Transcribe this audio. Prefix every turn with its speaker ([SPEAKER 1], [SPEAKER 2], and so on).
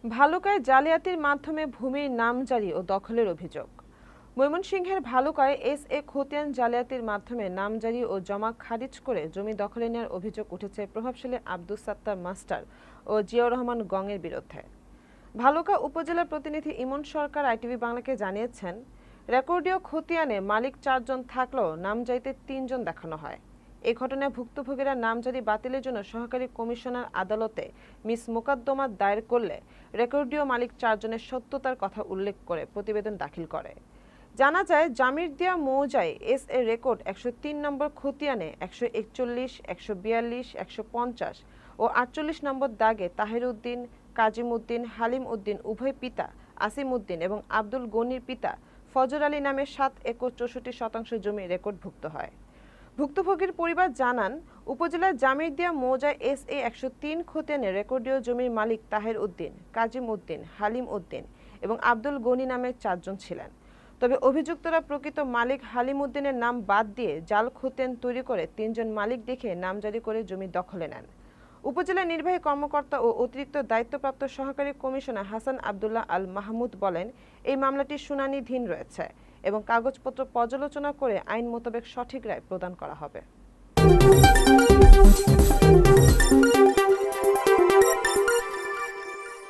[SPEAKER 1] ভালুকায় জালিয়াতির মাধ্যমে ভূমির নামজারি ও দখলের অভিযোগ। ময়মনসিংহের ভালুকায় এস.এ. খতিয়ান জালিয়াতির মাধ্যমে নামজারি ও জমা খারিজ করে জমি দখলে নেওয়ার অভিযোগ উঠেছে প্রভাবশালী আব্দুস সাত্তার মাস্টার ও জিয়াউর রহমান গংয়ের বিরুদ্ধে। ভালুকা উপজেলা প্রতিনিধি ইমন সরকার আইটিভি বাংলাকে জানিয়েছেন, রেকর্ডীয় খতিয়ানে মালিক 4 জন থাকলেও নামজারিতে 3 জন দেখানো হয়। এই ঘটনায় ভুক্তভোগীরা নামজারি বাতিলের জন্য সহকারী কমিশনার আদালতে মিস মোকদ্দমা দায়ের করলে রেকর্ডীয় মালিক 4 জনের সত্যতার কথা উল্লেখ করে প্রতিবেদন দাখিল করে। জানা যায়, জামিরদিয়া মৌজায় এস.এ. রেকর্ড 103 নম্বর খতিয়ানে 141, 142, 150 ও 48 নম্বর দাগে তাহির উদ্দিন, কাজিম উদ্দিন, হালিম উদ্দিন উভয় পিতা, আসিম উদ্দিন এবং আব্দুল গনির পিতা ফজর আলী নামে 7 একর 64% জমি রেকর্ডভুক্ত হয়। ভুক্তভোগীর পরিবার জানান, উপজেলার জামিরদিয়া মৌজায় এস.এ. 103 খতিয়ানে রেকর্ডীয় জমির মালিক তাহির উদ্দিন, কাজিম উদ্দিন, হালিম উদ্দিন এবং আব্দুল গনি নামে 4 জন ছিলেন। তবে অভিযুক্তরা প্রকৃত মালিক হালিম উদ্দিনের নাম বাদ দিয়ে জাল খতিয়ান তৈরি করে 3 জন মালিক দেখে নামজারি করে জমি দখলে নেন। উপজেলা নির্বাহী কর্মকর্তা ও অতিরিক্ত দায়িত্বপ্রাপ্ত সহকারী কমিশনার হাসান আব্দুল্লাহ আল মাহমুদ বলেন, এই মামলাটির শুনানিধীন রয়েছে এবং কাগজপত্র পর্যালোচনা করে আইন মোতাবেক সঠিক রায় প্রদান করা হবে।